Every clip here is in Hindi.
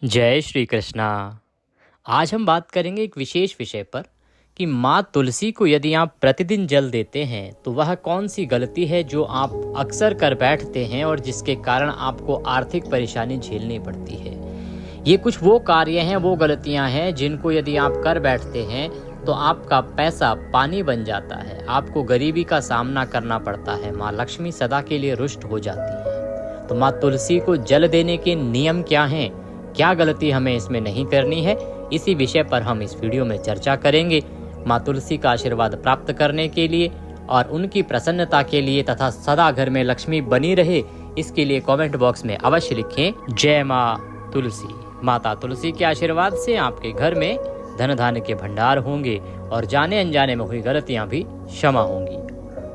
जय श्री कृष्णा। आज हम बात करेंगे एक विशेष विषय पर कि माँ तुलसी को यदि आप प्रतिदिन जल देते हैं तो वह कौन सी गलती है जो आप अक्सर कर बैठते हैं और जिसके कारण आपको आर्थिक परेशानी झेलनी पड़ती है। ये कुछ वो कार्य हैं, वो गलतियां हैं जिनको यदि आप कर बैठते हैं तो आपका पैसा पानी बन जाता है, आपको गरीबी का सामना करना पड़ता है, माँ लक्ष्मी सदा के लिए रुष्ट हो जाती है। तो माँ तुलसी को जल देने के नियम क्या हैं, क्या गलती हमें इसमें नहीं करनी है, इसी विषय पर हम इस वीडियो में चर्चा करेंगे। माँ तुलसी का आशीर्वाद प्राप्त करने के लिए और उनकी प्रसन्नता के लिए तथा सदा घर में लक्ष्मी बनी रहे, इसके लिए कमेंट बॉक्स में अवश्य लिखें जय माँ तुलसी। माता तुलसी के आशीर्वाद से आपके घर में धन धान्य के भंडार होंगे और जाने अनजाने में हुई गलतियां भी क्षमा होंगी।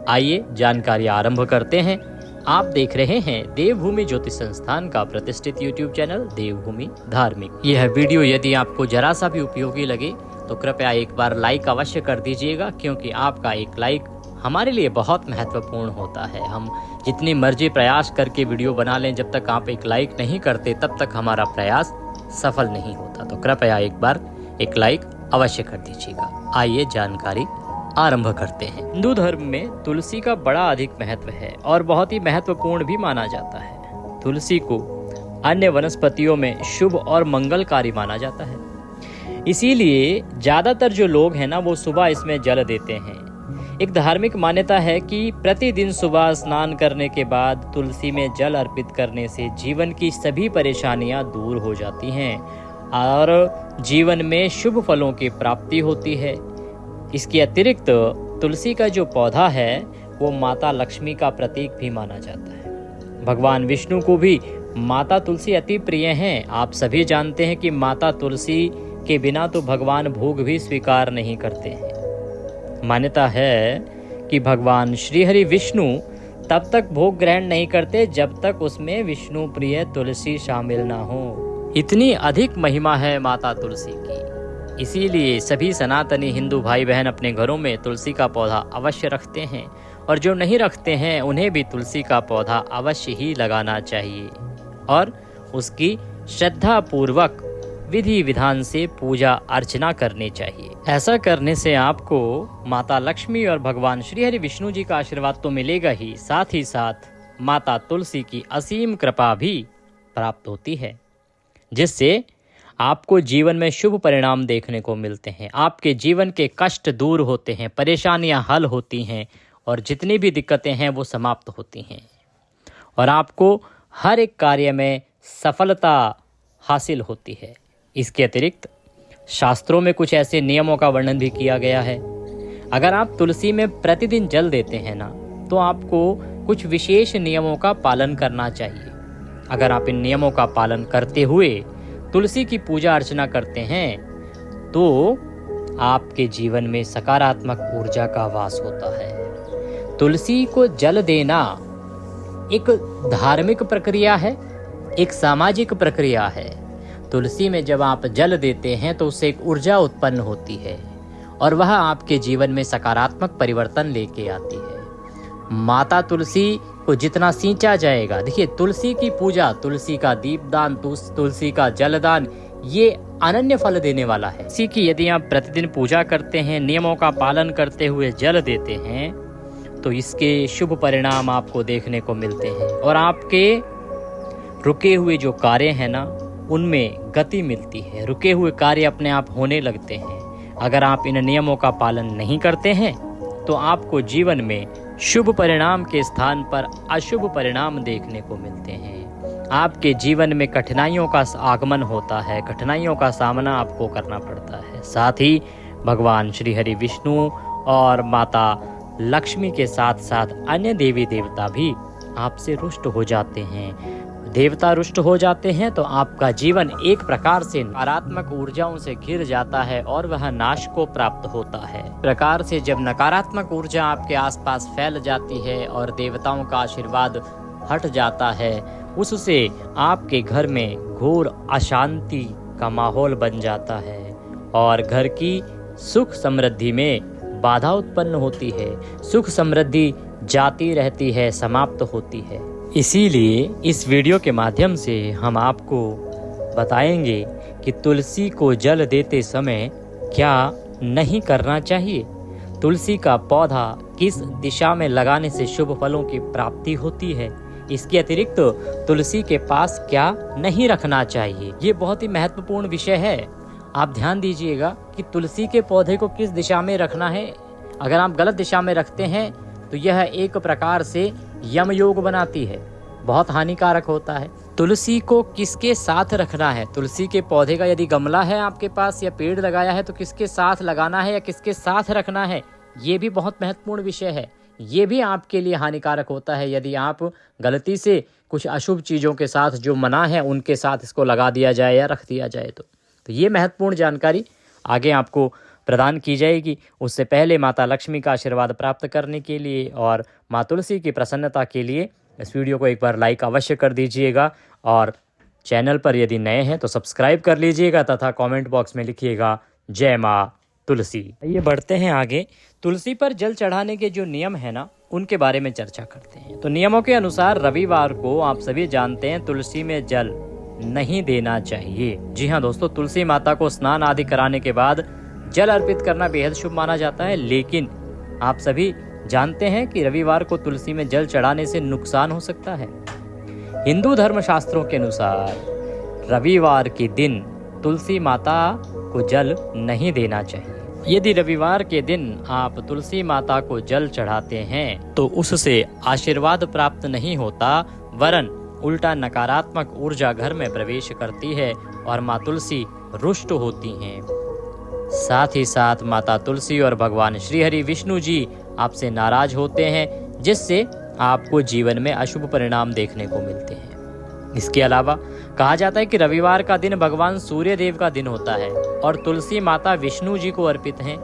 आइए जानकारी आरंभ करते हैं। आप देख रहे हैं देवभूमि ज्योतिष संस्थान का प्रतिष्ठित YouTube चैनल देवभूमि धार्मिक। यह वीडियो यदि आपको जरा सा भी उपयोगी लगे तो कृपया एक बार लाइक अवश्य कर दीजिएगा, क्योंकि आपका एक लाइक हमारे लिए बहुत महत्वपूर्ण होता है। हम जितनी मर्जी प्रयास करके वीडियो बना लें, जब तक आप एक लाइक नहीं करते तब तक हमारा प्रयास सफल नहीं होता। तो कृपया एक बार एक लाइक अवश्य कर दीजिएगा। आइए जानकारी आरंभ करते हैं। हिंदू धर्म में तुलसी का बड़ा अधिक महत्व है और बहुत ही महत्वपूर्ण भी माना जाता है। तुलसी को अन्य वनस्पतियों में शुभ और मंगलकारी माना जाता है, इसीलिए ज्यादातर जो लोग हैं ना, वो सुबह इसमें जल देते हैं। एक धार्मिक मान्यता है कि प्रतिदिन सुबह स्नान करने के बाद तुलसी में जल अर्पित करने से जीवन की सभी परेशानियां दूर हो जाती हैं और जीवन में शुभ फलों की प्राप्ति होती है। इसके अतिरिक्त तुलसी का जो पौधा है वो माता लक्ष्मी का प्रतीक भी माना जाता है। भगवान विष्णु को भी माता तुलसी अति प्रिय हैं। आप सभी जानते हैं कि माता तुलसी के बिना तो भगवान भोग भी स्वीकार नहीं करते हैं। मान्यता है कि भगवान श्री हरि विष्णु तब तक भोग ग्रहण नहीं करते जब तक उसमें विष्णु प्रिय तुलसी शामिल ना हो। इतनी अधिक महिमा है माता तुलसी की, इसीलिए सभी सनातनी हिंदू भाई बहन अपने घरों में तुलसी का पौधा अवश्य रखते हैं और जो नहीं रखते हैं उन्हें भी तुलसी का पौधा अवश्य ही लगाना चाहिए और उसकी श्रद्धा पूर्वक विधि विधान से पूजा अर्चना करनी चाहिए। ऐसा करने से आपको माता लक्ष्मी और भगवान श्री हरि विष्णु जी का आशीर्वाद तो मिलेगा ही साथ माता तुलसी की असीम कृपा भी प्राप्त होती है, जिससे आपको जीवन में शुभ परिणाम देखने को मिलते हैं। आपके जीवन के कष्ट दूर होते हैं, परेशानियां हल होती हैं और जितनी भी दिक्कतें हैं वो समाप्त होती हैं और आपको हर एक कार्य में सफलता हासिल होती है। इसके अतिरिक्त शास्त्रों में कुछ ऐसे नियमों का वर्णन भी किया गया है। अगर आप तुलसी में प्रतिदिन जल देते हैं ना, तो आपको कुछ विशेष नियमों का पालन करना चाहिए। अगर आप इन नियमों का पालन करते हुए तुलसी की पूजा अर्चना करते हैं तो आपके जीवन में सकारात्मक ऊर्जा का वास होता है। तुलसी को जल देना एक धार्मिक प्रक्रिया है, एक सामाजिक प्रक्रिया है। तुलसी में जब आप जल देते हैं तो उससे एक ऊर्जा उत्पन्न होती है और वह आपके जीवन में सकारात्मक परिवर्तन लेके आती है। माता तुलसी को जितना सींचा जाएगा, देखिए तुलसी की पूजा, तुलसी का दीपदान, तुलसी का जलदान, ये अनन्य फल देने वाला है। इसी की यदि आप प्रतिदिन पूजा करते हैं, नियमों का पालन करते हुए जल देते हैं तो इसके शुभ परिणाम आपको देखने को मिलते हैं और आपके रुके हुए जो कार्य हैं ना, उनमें गति मिलती है। रुके हुए कार्य अपने आप होने लगते हैं। अगर आप इन नियमों का पालन नहीं करते हैं तो आपको जीवन में शुभ परिणाम के स्थान पर अशुभ परिणाम देखने को मिलते हैं। आपके जीवन में कठिनाइयों का आगमन होता है, कठिनाइयों का सामना आपको करना पड़ता है। साथ ही भगवान श्री हरि विष्णु और माता लक्ष्मी के साथ साथ अन्य देवी देवता भी आपसे रुष्ट हो जाते हैं। देवता रुष्ट हो जाते हैं तो आपका जीवन एक प्रकार से नकारात्मक ऊर्जाओं से घिर जाता है और वह नाश को प्राप्त होता है। प्रकार से जब नकारात्मक ऊर्जा आपके आसपास फैल जाती है और देवताओं का आशीर्वाद हट जाता है, उससे आपके घर में घोर अशांति का माहौल बन जाता है और घर की सुख समृद्धि में बाधा उत्पन्न होती है। सुख समृद्धि जाती रहती है, समाप्त होती है। इसीलिए इस वीडियो के माध्यम से हम आपको बताएंगे कि तुलसी को जल देते समय क्या नहीं करना चाहिए, तुलसी का पौधा किस दिशा में लगाने से शुभ फलों की प्राप्ति होती है, इसके अतिरिक्त तुलसी के पास क्या नहीं रखना चाहिए। ये बहुत ही महत्वपूर्ण विषय है। आप ध्यान दीजिएगा कि तुलसी के पौधे को किस दिशा में रखना है। अगर आप गलत दिशा में रखते हैं तो यह एक प्रकार से यम योग बनाती है, बहुत हानिकारक होता है। तुलसी को किसके साथ रखना है, तुलसी के पौधे का यदि गमला है आपके पास या पेड़ लगाया है तो किसके साथ लगाना है या किसके साथ रखना है, ये भी बहुत महत्वपूर्ण विषय है। ये भी आपके लिए हानिकारक होता है यदि आप गलती से कुछ अशुभ चीज़ों के साथ जो मना है उनके साथ इसको लगा दिया जाए या रख दिया जाए तो ये महत्वपूर्ण जानकारी आगे आपको प्रदान की जाएगी। उससे पहले माता लक्ष्मी का आशीर्वाद प्राप्त करने के लिए और माँ तुलसी की प्रसन्नता के लिए इस वीडियो को एक बार लाइक अवश्य कर दीजिएगा और चैनल पर यदि नए हैं तो सब्सक्राइब कर लीजिएगा तथा कमेंट बॉक्स में लिखिएगा जय माँ तुलसी। ये बढ़ते हैं आगे। तुलसी पर जल चढ़ाने के जो नियम है ना, उनके बारे में चर्चा करते हैं। तो नियमों के अनुसार रविवार को आप सभी जानते हैं तुलसी में जल नहीं देना चाहिए। जी हाँ दोस्तों, तुलसी माता को स्नान आदि कराने के बाद जल अर्पित करना बेहद शुभ माना जाता है, लेकिन आप सभी जानते हैं कि रविवार को तुलसी में जल चढ़ाने से नुकसान हो सकता है। हिंदू धर्मशास्त्रों के अनुसार रविवार के दिन तुलसी माता को जल नहीं देना चाहिए। यदि रविवार के दिन आप तुलसी माता को जल चढ़ाते हैं तो उससे आशीर्वाद प्राप्त नहीं होता, वरन उल्टा नकारात्मक ऊर्जा घर में प्रवेश करती है और माँ तुलसी रुष्ट होती हैं। साथ ही साथ माता तुलसी और भगवान श्रीहरि विष्णु जी आपसे नाराज होते हैं, जिससे आपको जीवन में अशुभ परिणाम देखने को मिलते हैं। इसके अलावा कहा जाता है कि रविवार का दिन भगवान सूर्य देव का दिन होता है और तुलसी माता विष्णु जी को अर्पित हैं,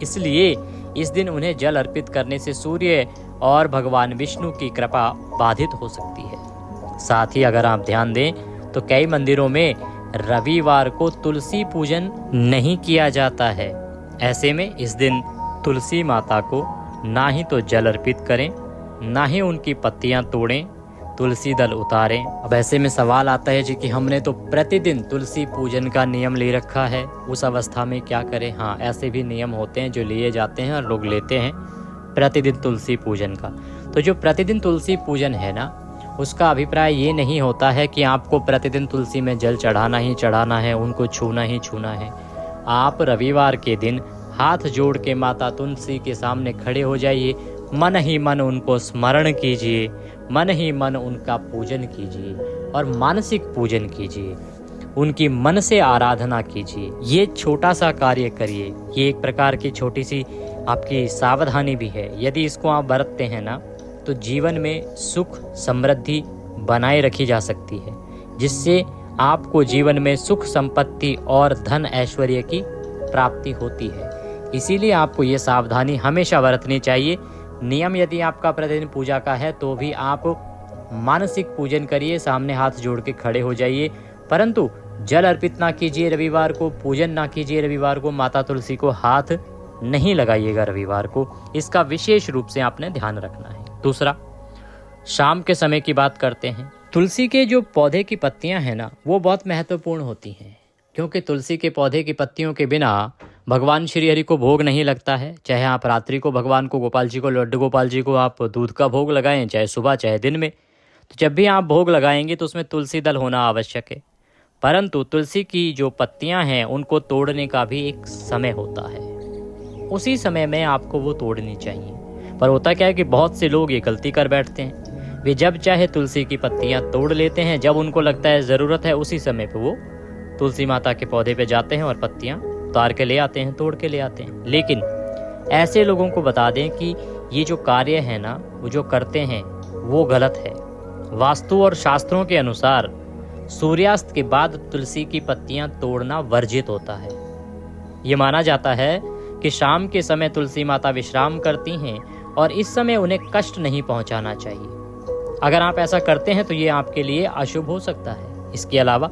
इसलिए इस दिन उन्हें जल अर्पित करने से सूर्य और भगवान विष्णु की कृपा बाधित हो सकती है। साथ ही अगर आप ध्यान दें तो कई मंदिरों में रविवार को तुलसी पूजन नहीं किया जाता है। ऐसे में इस दिन तुलसी माता को ना ही तो जल अर्पित करें, ना ही उनकी पत्तियां तोड़ें, तुलसी दल उतारें। अब ऐसे में सवाल आता है जी कि हमने तो प्रतिदिन तुलसी पूजन का नियम ले रखा है, उस अवस्था में क्या करें। हाँ, ऐसे भी नियम होते हैं जो लिए जाते हैं और लोग लेते हैं प्रतिदिन तुलसी पूजन का। तो जो प्रतिदिन तुलसी पूजन है ना, उसका अभिप्राय ये नहीं होता है कि आपको प्रतिदिन तुलसी में जल चढ़ाना ही चढ़ाना है, उनको छूना ही छूना है। आप रविवार के दिन हाथ जोड़ के माता तुलसी के सामने खड़े हो जाइए, मन ही मन उनको स्मरण कीजिए, मन ही मन उनका पूजन कीजिए और मानसिक पूजन कीजिए, उनकी मन से आराधना कीजिए। ये छोटा सा कार्य करिए, ये एक प्रकार की छोटी सी आपकी सावधानी भी है। यदि इसको आप बरतते हैं ना तो जीवन में सुख समृद्धि बनाए रखी जा सकती है, जिससे आपको जीवन में सुख संपत्ति और धन ऐश्वर्य की प्राप्ति होती है। इसीलिए आपको ये सावधानी हमेशा बरतनी चाहिए। नियम यदि आपका प्रतिदिन पूजा का है तो भी आप मानसिक पूजन करिए, सामने हाथ जोड़ के खड़े हो जाइए, परंतु जल अर्पित ना कीजिए रविवार को, पूजन ना कीजिए रविवार को, माता तुलसी को हाथ नहीं लगाइएगा रविवार को। इसका विशेष रूप से आपने ध्यान रखना है। दूसरा, शाम के समय की बात करते हैं। तुलसी के जो पौधे की पत्तियां हैं ना, वो बहुत महत्वपूर्ण होती हैं, क्योंकि तुलसी के पौधे की पत्तियों के बिना भगवान श्री हरि को भोग नहीं लगता है। चाहे आप रात्रि को भगवान को, गोपाल जी को, लड्डू गोपाल जी को आप दूध का भोग लगाएं, चाहे सुबह चाहे दिन में, तो जब भी आप भोग लगाएंगे तो उसमें तुलसी दल होना आवश्यक है। परंतु तुलसी की जो पत्तियां हैं उनको तोड़ने का भी एक समय होता है, उसी समय में आपको वो तोड़नी चाहिए। पर होता क्या है कि बहुत से लोग ये गलती कर बैठते हैं, वे जब चाहे तुलसी की पत्तियां तोड़ लेते हैं, जब उनको लगता है ज़रूरत है उसी समय पे वो तुलसी माता के पौधे पे जाते हैं और पत्तियां उतार के ले आते हैं, तोड़ के ले आते हैं। लेकिन ऐसे लोगों को बता दें कि ये जो कार्य है ना, वो जो करते हैं वो गलत है। वास्तु और शास्त्रों के अनुसार सूर्यास्त के बाद तुलसी की पत्तियां तोड़ना वर्जित होता है। ये माना जाता है कि शाम के समय तुलसी माता विश्राम करती हैं और इस समय उन्हें कष्ट नहीं पहुंचाना चाहिए। अगर आप ऐसा करते हैं तो ये आपके लिए अशुभ हो सकता है। इसके अलावा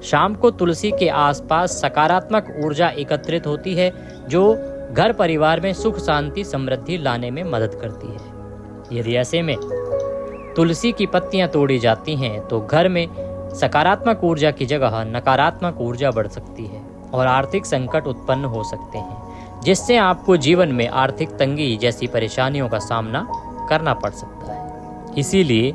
शाम को तुलसी के आसपास सकारात्मक ऊर्जा एकत्रित होती है, जो घर परिवार में सुख शांति समृद्धि लाने में मदद करती है। यदि ऐसे में तुलसी की पत्तियां तोड़ी जाती हैं तो घर में सकारात्मक ऊर्जा की जगह नकारात्मक ऊर्जा बढ़ सकती है और आर्थिक संकट उत्पन्न हो सकते हैं, जिससे आपको जीवन में आर्थिक तंगी जैसी परेशानियों का सामना करना पड़ सकता है। इसीलिए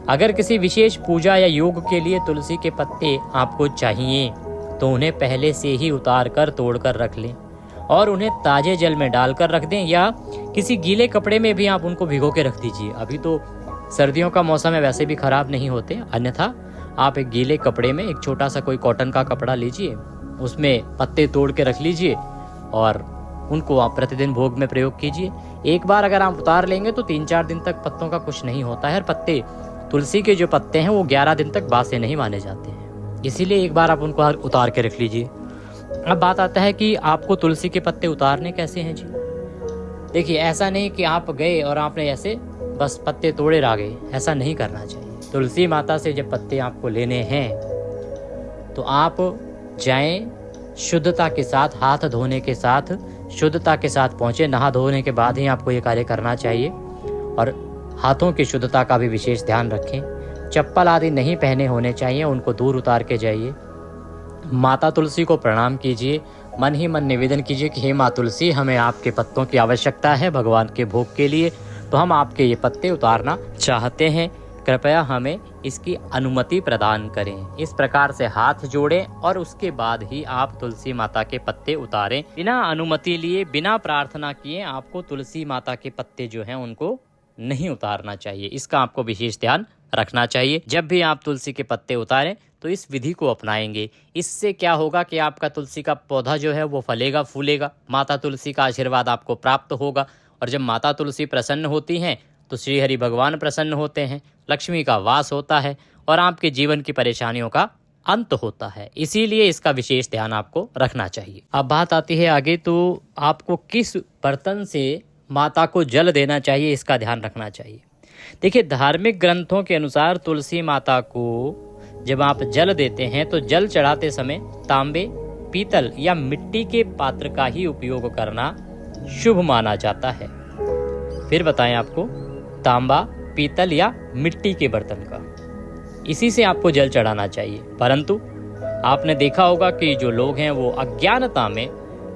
अगर किसी विशेष पूजा या योग के लिए तुलसी के पत्ते आपको चाहिए तो उन्हें पहले से ही उतार कर तोड़ कर रख लें और उन्हें ताजे जल में डालकर रख दें, या किसी गीले कपड़े में भी आप उनको भिगो के रख दीजिए। अभी तो सर्दियों का मौसम है, वैसे भी खराब नहीं होते, अन्यथा आप एक गीले कपड़े में एक छोटा सा कोई कॉटन का कपड़ा लीजिए, उसमें पत्ते तोड़ के रख लीजिए और उनको आप प्रतिदिन भोग में प्रयोग कीजिए। एक बार अगर आप उतार लेंगे तो 3-4 दिन तक पत्तों का कुछ नहीं होता है। और पत्ते, तुलसी के जो पत्ते हैं वो 11 दिन तक बासे नहीं माने जाते हैं, इसीलिए एक बार आप उनको उतार के रख लीजिए। अब बात आता है कि आपको तुलसी के पत्ते उतारने कैसे हैं जी। देखिए, ऐसा नहीं कि आप गए और आपने ऐसे बस पत्ते तोड़े रह गए, ऐसा नहीं करना चाहिए। तुलसी माता से जब पत्ते आपको लेने हैं तो आप जाएं शुद्धता के साथ, हाथ धोने के साथ, शुद्धता के साथ पहुंचे। नहा धोने के बाद ही आपको ये कार्य करना चाहिए और हाथों की शुद्धता का भी विशेष ध्यान रखें। चप्पल आदि नहीं पहने होने चाहिए, उनको दूर उतार के जाइए। माता तुलसी को प्रणाम कीजिए, मन ही मन निवेदन कीजिए कि हे माँ तुलसी, हमें आपके पत्तों की आवश्यकता है भगवान के भोग के लिए, तो हम आपके ये पत्ते उतारना चाहते हैं, कृपया हमें इसकी अनुमति प्रदान करें। इस प्रकार से हाथ जोड़ें और उसके बाद ही आप तुलसी माता के पत्ते उतारें। बिना अनुमति लिए, बिना प्रार्थना किए आपको तुलसी माता के पत्ते जो हैं उनको नहीं उतारना चाहिए। इसका आपको विशेष ध्यान रखना चाहिए। जब भी आप तुलसी के पत्ते उतारें तो इस विधि को अपनाएंगे। इससे क्या होगा कि आपका तुलसी का पौधा जो है वो फलेगा फूलेगा, माता तुलसी का आशीर्वाद आपको प्राप्त होगा। और जब माता तुलसी प्रसन्न होती हैं तो श्री हरि भगवान प्रसन्न होते हैं, लक्ष्मी का वास होता है और आपके जीवन की परेशानियों का अंत होता है। इसीलिए इसका विशेष ध्यान आपको रखना चाहिए। अब बात आती है आगे, तो आपको किस बर्तन से माता को जल देना चाहिए, इसका ध्यान रखना चाहिए। देखिए, धार्मिक ग्रंथों के अनुसार तुलसी माता को जब आप जल देते हैं तो जल चढ़ाते समय तांबे, पीतल या मिट्टी के पात्र का ही उपयोग करना शुभ माना जाता है। फिर बताएं आपको, तांबा, पीतल या मिट्टी के बर्तन का, इसी से आपको जल चढ़ाना चाहिए। परंतु आपने देखा होगा कि जो लोग हैं वो अज्ञानता में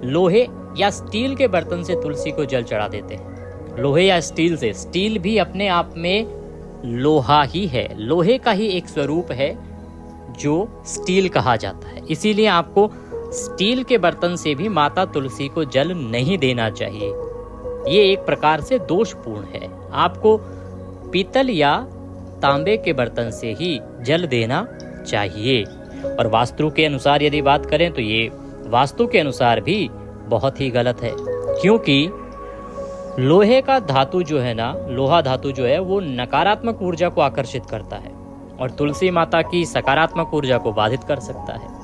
लोहे या स्टील के बर्तन से तुलसी को जल चढ़ा देते हैं। लोहे या स्टील से, स्टील भी अपने आप में लोहा ही है, लोहे का ही एक स्वरूप है जो स्टील कहा जाता है। इसीलिए आपको स्टील के बर्तन से भी माता तुलसी को जल नहीं देना चाहिए, ये एक प्रकार से दोषपूर्ण है। आपको पीतल या तांबे के बर्तन से ही जल देना चाहिए। और वास्तु के अनुसार यदि बात करें तो ये वास्तु के अनुसार भी बहुत ही गलत है, क्योंकि लोहे का धातु जो है ना, लोहा धातु जो है वो नकारात्मक ऊर्जा को आकर्षित करता है और तुलसी माता की सकारात्मक ऊर्जा को बाधित कर सकता है।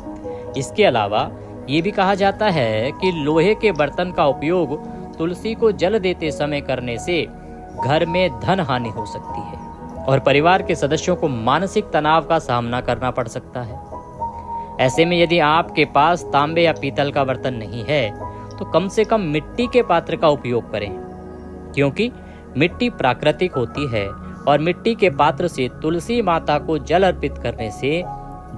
इसके अलावा ये भी कहा जाता है कि लोहे के बर्तन का उपयोग तुलसी को जल देते समय करने से घर में धन हानि हो सकती है और परिवार के सदस्यों को मानसिक तनाव का सामना करना पड़ सकता है। ऐसे में यदि आपके पास तांबे या पीतल का बर्तन नहीं है तो कम से कम मिट्टी के पात्र का उपयोग करें, क्योंकि मिट्टी प्राकृतिक होती है और मिट्टी के पात्र से तुलसी माता को जल अर्पित करने से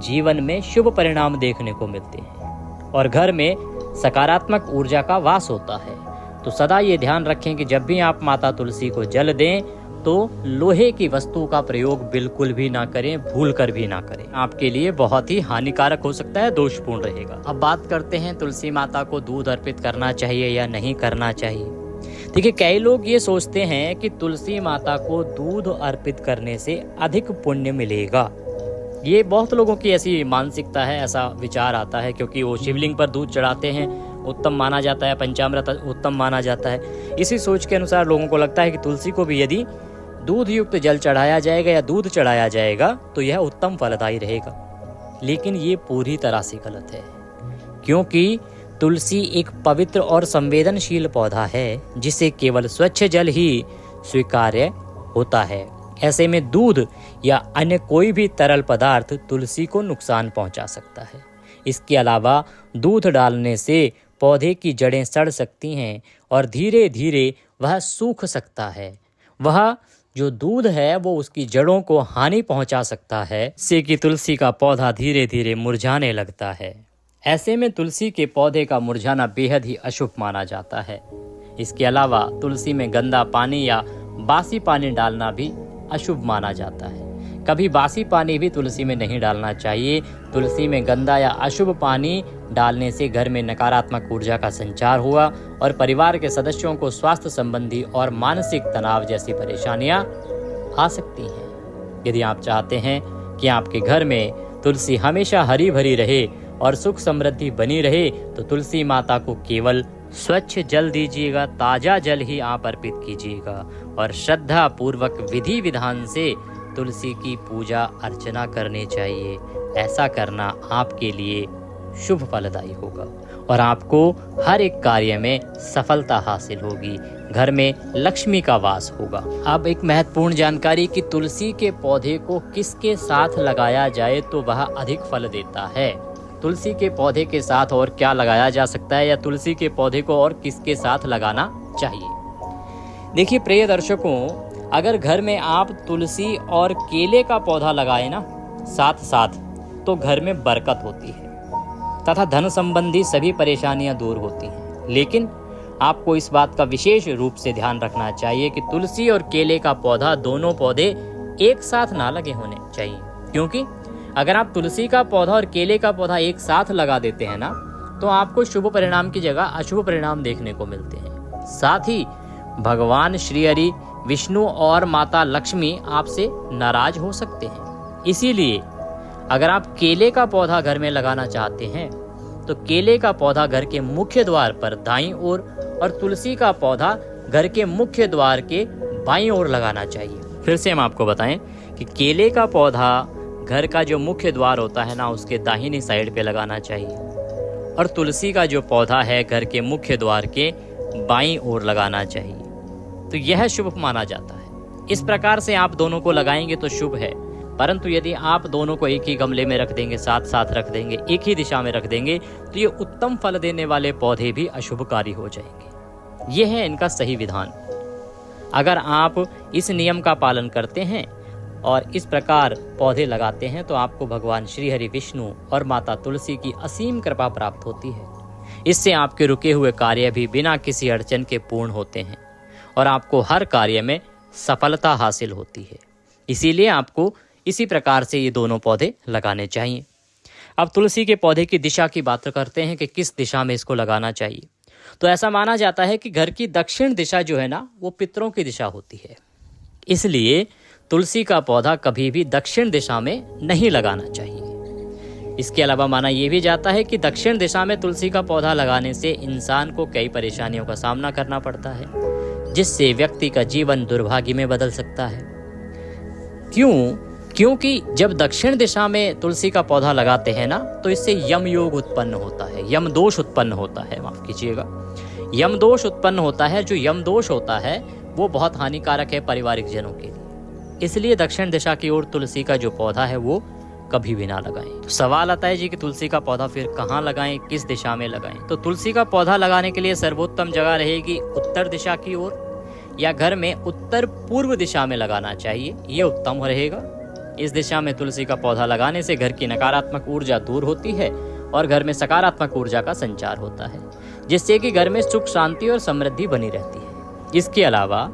जीवन में शुभ परिणाम देखने को मिलते हैं और घर में सकारात्मक ऊर्जा का वास होता है। तो सदा ये ध्यान रखें कि जब भी आप माता तुलसी को जल दें तो लोहे की वस्तु का प्रयोग बिल्कुल भी ना करें, भूल कर भी ना करें, आपके लिए बहुत ही हानिकारक हो सकता है, दोषपूर्ण रहेगा। अब बात करते हैं तुलसी माता को दूध अर्पित करना चाहिए या नहीं करना चाहिए। देखिए, कई लोग ये सोचते हैं कि तुलसी माता को दूध अर्पित करने से अधिक पुण्य मिलेगा। ये बहुत लोगों की ऐसी मानसिकता है, ऐसा विचार आता है, क्योंकि वो शिवलिंग पर दूध चढ़ाते हैं, उत्तम माना जाता है, पंचामृत उत्तम माना जाता है। इसी सोच के अनुसार लोगों को लगता है कि तुलसी को भी यदि दूध युक्त जल चढ़ाया जाएगा या दूध चढ़ाया जाएगा तो यह उत्तम फलदायी रहेगा। लेकिन ये पूरी तरह से गलत है, क्योंकि तुलसी एक पवित्र और संवेदनशील पौधा है जिसे केवल स्वच्छ जल ही स्वीकार्य होता है। ऐसे में दूध या अन्य कोई भी तरल पदार्थ तुलसी को नुकसान पहुंचा सकता है। इसके अलावा दूध डालने से पौधे की जड़ें सड़ सकती हैं और धीरे धीरे वह सूख सकता है। वह जो दूध है वो उसकी जड़ों को हानि पहुंचा सकता है, जिससे कि तुलसी का पौधा धीरे धीरे मुरझाने लगता है। ऐसे में तुलसी के पौधे का मुरझाना बेहद ही अशुभ माना जाता है। इसके अलावा तुलसी में गंदा पानी या बासी पानी डालना भी अशुभ माना जाता है। कभी बासी पानी भी तुलसी में नहीं डालना चाहिए। तुलसी में गंदा या अशुभ पानी डालने से घर में नकारात्मक ऊर्जा का संचार हुआ और परिवार के सदस्यों को स्वास्थ्य संबंधी और मानसिक तनाव जैसी परेशानियां आ सकती हैं। यदि आप चाहते हैं कि आपके घर में तुलसी हमेशा हरी भरी रहे और सुख समृद्धि बनी रहे, तो तुलसी माता को केवल स्वच्छ जल दीजिएगा, ताजा जल ही आप अर्पित कीजिएगा और श्रद्धा पूर्वक विधि विधान से तुलसी की पूजा अर्चना करनी चाहिए। ऐसा करना आपके लिए शुभ फलदायी होगा और आपको हर एक कार्य में सफलता हासिल होगी। घर में लक्ष्मी का वास होगा। अब एक महत्वपूर्ण जानकारी कि तुलसी के पौधे को किसके साथ लगाया जाए तो वह अधिक फल देता है। तुलसी के पौधे के साथ और क्या लगाया जा सकता है या तुलसी के पौधे को और किसके साथ लगाना चाहिए। देखिए प्रिय दर्शकों, अगर घर में आप तुलसी और केले का पौधा लगाए ना साथ साथ, तो घर में बरकत होती है तथा धन संबंधी सभी परेशानियां दूर होती हैं। लेकिन आपको इस बात का विशेष रूप से ध्यान रखना चाहिए कि तुलसी और केले का पौधा, दोनों पौधे एक साथ ना लगे होने चाहिए, क्योंकि अगर आप तुलसी का पौधा और केले का पौधा एक साथ लगा देते हैं ना, तो आपको शुभ परिणाम की जगह अशुभ परिणाम देखने को मिलते हैं। साथ ही भगवान श्री हरि, विष्णु और माता लक्ष्मी आपसे नाराज हो सकते हैं। इसीलिए अगर आप केले का पौधा घर में लगाना चाहते हैं तो केले का पौधा घर के मुख्य द्वार पर दाईं ओर और तुलसी का पौधा घर के मुख्य द्वार के बाईं ओर लगाना चाहिए। फिर से हम आपको बताएं कि केले का पौधा घर का जो मुख्य द्वार होता है ना, उसके दाहिनी साइड पे लगाना चाहिए और तुलसी का जो पौधा है घर के मुख्य द्वार के बाईं ओर लगाना चाहिए। तो यह शुभ माना जाता है। इस प्रकार से आप दोनों को लगाएंगे तो शुभ है, परंतु यदि आप दोनों को एक ही गमले में रख देंगे, साथ साथ रख देंगे, एक ही दिशा में रख देंगे, तो ये उत्तम फल देने वाले पौधे भी अशुभकारी हो जाएंगे। यह है इनका सही विधान। अगर आप इस नियम का पालन करते हैं और इस प्रकार पौधे लगाते हैं तो आपको भगवान श्री हरि, विष्णु और माता तुलसी की असीम कृपा प्राप्त होती है। इससे आपके रुके हुए कार्य भी बिना किसी अड़चन के पूर्ण होते हैं और आपको हर कार्य में सफलता हासिल होती है। इसीलिए आपको इसी प्रकार से ये दोनों पौधे लगाने चाहिए। अब तुलसी के पौधे की दिशा की बात करते हैं कि किस दिशा में इसको लगाना चाहिए। तो ऐसा माना जाता है कि घर की दक्षिण दिशा जो है ना, वो पितरों की दिशा होती है। इसलिए तुलसी का पौधा कभी भी दक्षिण दिशा में नहीं लगाना चाहिए। इसके अलावा माना यह भी जाता है कि दक्षिण दिशा में तुलसी का पौधा लगाने से इंसान को कई परेशानियों का सामना करना पड़ता है, जिससे व्यक्ति का जीवन दुर्भाग्य में बदल सकता है। क्योंकि जब दक्षिण दिशा में तुलसी का पौधा लगाते हैं ना, तो इससे यम योग उत्पन्न होता है, यम दोष उत्पन्न होता है, माफ कीजिएगा, यम दोष उत्पन्न होता है। जो यम दोष होता है वो बहुत हानिकारक है पारिवारिक जनों के लिए। इसलिए दक्षिण दिशा की ओर तुलसी का जो पौधा है वो कभी भी ना लगाएं। तो सवाल आता है जी कि तुलसी का पौधा फिर कहाँ लगाएं, किस दिशा में लगाएं। तो तुलसी का पौधा लगाने के लिए सर्वोत्तम जगह रहेगी उत्तर दिशा की ओर या घर में उत्तर पूर्व दिशा में लगाना चाहिए, ये उत्तम रहेगा। इस दिशा में तुलसी का पौधा लगाने से घर की नकारात्मक ऊर्जा दूर होती है और घर में सकारात्मक ऊर्जा का संचार होता है, जिससे कि घर में सुख, शांति और समृद्धि बनी रहती है। इसके अलावा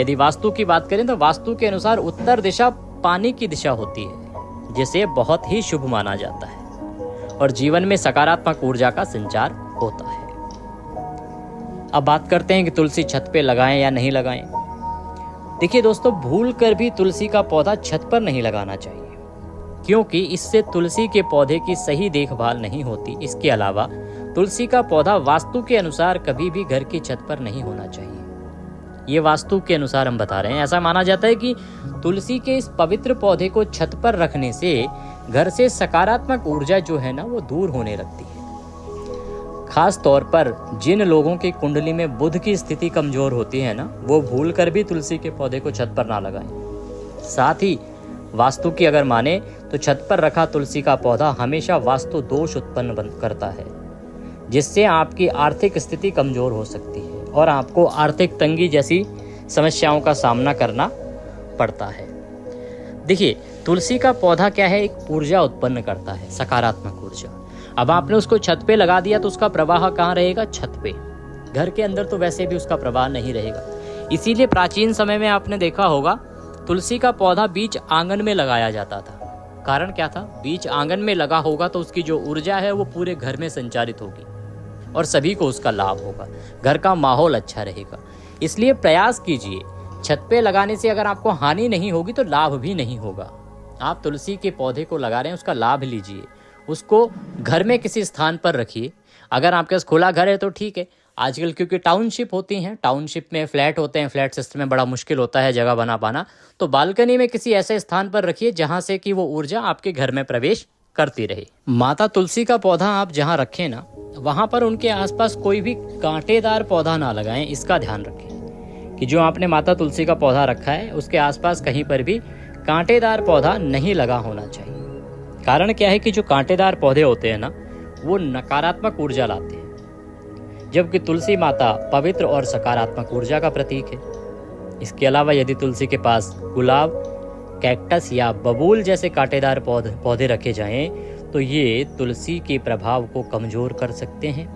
यदि वास्तु की बात करें तो वास्तु के अनुसार उत्तर दिशा पानी की दिशा होती है, जिसे बहुत ही शुभ माना जाता है और जीवन में सकारात्मक ऊर्जा का संचार होता है। अब बात करते हैं कि तुलसी छत पे लगाएं या नहीं लगाएं। देखिए दोस्तों, भूल कर भी तुलसी का पौधा छत पर नहीं लगाना चाहिए, क्योंकि इससे तुलसी के पौधे की सही देखभाल नहीं होती। इसके अलावा तुलसी का पौधा वास्तु के अनुसार कभी भी घर की छत पर नहीं होना चाहिए। ये वास्तु के अनुसार हम बता रहे हैं। ऐसा माना जाता है कि तुलसी के इस पवित्र पौधे को छत पर रखने से घर से सकारात्मक ऊर्जा जो है ना, वो दूर होने लगती है। खास तौर पर जिन लोगों की कुंडली में बुध की स्थिति कमजोर होती है ना, वो भूल कर भी तुलसी के पौधे को छत पर ना लगाएं। साथ ही वास्तु की अगर माने तो छत पर रखा तुलसी का पौधा हमेशा वास्तु दोष उत्पन्न करता है, जिससे आपकी आर्थिक स्थिति कमजोर हो सकती है और आपको आर्थिक तंगी जैसी समस्याओं का सामना करना पड़ता है। देखिए, तुलसी का पौधा क्या है, एक ऊर्जा उत्पन्न करता है, सकारात्मक ऊर्जा। अब आपने उसको छत पे लगा दिया तो उसका प्रवाह कहाँ रहेगा, छत पे। घर के अंदर तो वैसे भी उसका प्रवाह नहीं रहेगा। इसीलिए प्राचीन समय में आपने देखा होगा तुलसी का पौधा बीच आंगन में लगाया जाता था। कारण क्या था, बीच आंगन में लगा होगा तो उसकी जो ऊर्जा है वो पूरे घर में संचारित होगी और सभी को उसका लाभ होगा, घर का माहौल अच्छा रहेगा। इसलिए प्रयास कीजिए, छत पे लगाने से अगर आपको हानि नहीं होगी तो लाभ भी नहीं होगा। आप तुलसी के पौधे को लगा रहे हैं, उसका लाभ लीजिए, उसको घर में किसी स्थान पर रखिए। अगर आपके पास खुला घर है तो ठीक है। आजकल क्योंकि टाउनशिप होती हैं, टाउनशिप में फ्लैट होते हैं, फ्लैट सिस्टम में बड़ा मुश्किल होता है जगह बना पाना, तो बालकनी में किसी ऐसे स्थान पर रखिए जहां से कि वो ऊर्जा आपके घर में प्रवेश करती रहे। माता तुलसी का पौधा आप जहां रखें ना, वहां पर उनके आसपास कोई भी कांटेदार पौधा ना लगाएं, इसका ध्यान रखें कि जो आपने माता तुलसी का पौधा रखा है उसके आसपास कहीं पर भी कांटेदार पौधा नहीं लगा होना चाहिए। कारण क्या है कि जो कांटेदार पौधे होते हैं ना, वो नकारात्मक ऊर्जा लाते हैं, जबकि तुलसी माता पवित्र और सकारात्मक ऊर्जा का प्रतीक है। इसके अलावा यदि तुलसी के पास गुलाब, कैक्टस या बबूल जैसे कांटेदार पौधे रखे जाएं तो ये तुलसी के प्रभाव को कमजोर कर सकते हैं,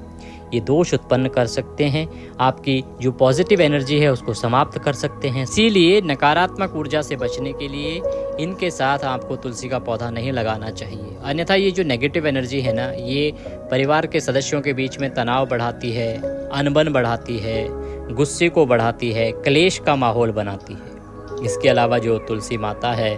ये दोष उत्पन्न कर सकते हैं, आपकी जो पॉजिटिव एनर्जी है उसको समाप्त कर सकते हैं। इसीलिए नकारात्मक ऊर्जा से बचने के लिए इनके साथ आपको तुलसी का पौधा नहीं लगाना चाहिए। अन्यथा ये जो नेगेटिव एनर्जी है ना, ये परिवार के सदस्यों के बीच में तनाव बढ़ाती है, अनबन बढ़ाती है, गुस्से को बढ़ाती है, क्लेश का माहौल बनाती है। इसके अलावा जो तुलसी माता है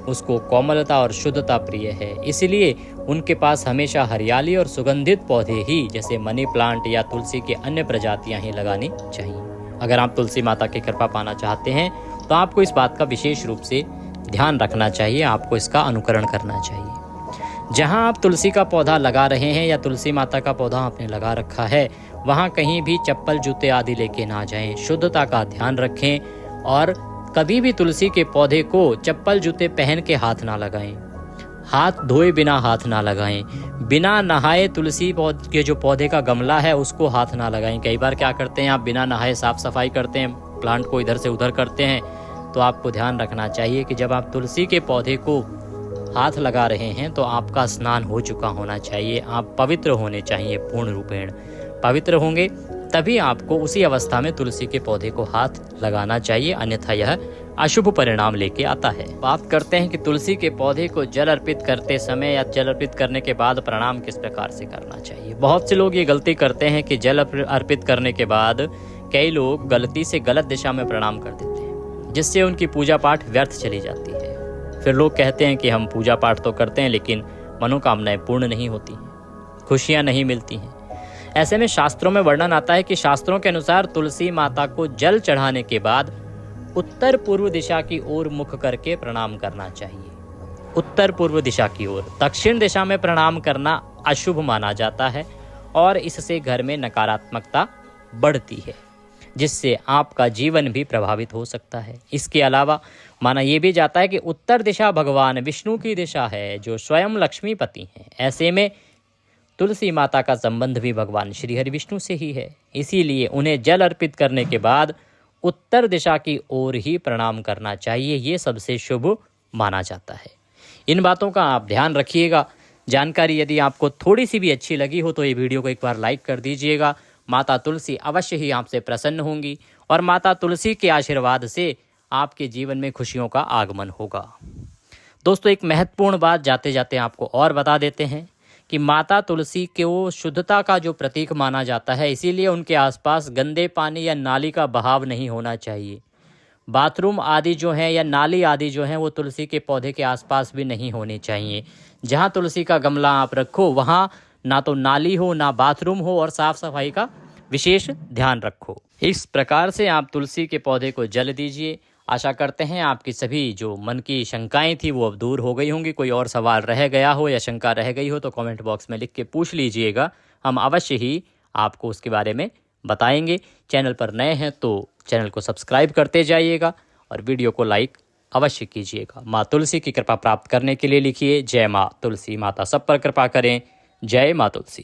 उसको कोमलता और शुद्धता प्रिय है, इसलिए उनके पास हमेशा हरियाली और सुगंधित पौधे ही जैसे मनी प्लांट या तुलसी के अन्य प्रजातियां ही लगानी चाहिए। अगर आप तुलसी माता की कृपा पाना चाहते हैं तो आपको इस बात का विशेष रूप से ध्यान रखना चाहिए, आपको इसका अनुकरण करना चाहिए। जहां आप तुलसी का पौधा लगा रहे हैं या तुलसी माता का पौधा आपने लगा रखा है, वहां कहीं भी चप्पल जूते आदि लेके ना जाएं, शुद्धता का ध्यान रखें और कभी भी तुलसी के पौधे को चप्पल जूते पहन के हाथ ना लगाएं, हाथ धोए बिना हाथ ना लगाएं, बिना नहाए तुलसी के जो पौधे का गमला है उसको हाथ ना लगाएं। कई बार क्या करते हैं, आप बिना नहाए साफ सफाई करते हैं, प्लांट को इधर से उधर करते हैं, तो आपको ध्यान रखना चाहिए कि जब आप तुलसी के पौधे को हाथ लगा रहे हैं तो आपका स्नान हो चुका होना चाहिए, आप पवित्र होने चाहिए, पूर्ण रूपेण पवित्र होंगे तभी आपको उसी अवस्था में तुलसी के पौधे को हाथ लगाना चाहिए, अन्यथा यह अशुभ परिणाम लेके आता है। बात करते हैं कि तुलसी के पौधे को जल अर्पित करते समय या जल अर्पित करने के बाद प्रणाम किस प्रकार से करना चाहिए। बहुत से लोग ये गलती करते हैं कि जल अर्पित करने के बाद कई लोग गलती से गलत दिशा में प्रणाम कर देते हैं, जिससे उनकी पूजा पाठ व्यर्थ चली जाती है। फिर लोग कहते हैं कि हम पूजा पाठ तो करते हैं लेकिन मनोकामनाएं पूर्ण नहीं होती हैं, खुशियां नहीं मिलती हैं। ऐसे में शास्त्रों में वर्णन आता है कि शास्त्रों के अनुसार तुलसी माता को जल चढ़ाने के बाद उत्तर पूर्व दिशा की ओर मुख करके प्रणाम करना चाहिए। उत्तर पूर्व दिशा की ओर, दक्षिण दिशा में प्रणाम करना अशुभ माना जाता है और इससे घर में नकारात्मकता बढ़ती है, जिससे आपका जीवन भी प्रभावित हो सकता है। इसके अलावा माना यह भी जाता है कि उत्तर दिशा भगवान विष्णु की दिशा है, जो स्वयं लक्ष्मीपति हैं। ऐसे में तुलसी माता का संबंध भी भगवान श्री हरि विष्णु से ही है, इसीलिए उन्हें जल अर्पित करने के बाद उत्तर दिशा की ओर ही प्रणाम करना चाहिए, ये सबसे शुभ माना जाता है। इन बातों का आप ध्यान रखिएगा। जानकारी यदि आपको थोड़ी सी भी अच्छी लगी हो तो ये वीडियो को एक बार लाइक कर दीजिएगा। माता तुलसी अवश्य ही आपसे प्रसन्न होंगी और माता तुलसी के आशीर्वाद से आपके जीवन में खुशियों का आगमन होगा। दोस्तों, एक महत्वपूर्ण बात जाते जाते आपको और बता देते हैं कि माता तुलसी को शुद्धता का जो प्रतीक माना जाता है, इसीलिए उनके आसपास गंदे पानी या नाली का बहाव नहीं होना चाहिए। बाथरूम आदि जो हैं या नाली आदि जो हैं वो तुलसी के पौधे के आसपास भी नहीं होने चाहिए। जहाँ तुलसी का गमला आप रखो वहाँ ना तो नाली हो ना बाथरूम हो और साफ सफाई का विशेष ध्यान रखो। इस प्रकार से आप तुलसी के पौधे को जल दीजिए। आशा करते हैं आपकी सभी जो मन की शंकाएं थी वो अब दूर हो गई होंगी। कोई और सवाल रह गया हो या शंका रह गई हो तो कमेंट बॉक्स में लिख के पूछ लीजिएगा, हम अवश्य ही आपको उसके बारे में बताएंगे। चैनल पर नए हैं तो चैनल को सब्सक्राइब करते जाइएगा और वीडियो को लाइक अवश्य कीजिएगा। माँ तुलसी की कृपा प्राप्त करने के लिए लिखिए जय माँ तुलसी, माता सब पर कृपा करें। जय माँ तुलसी।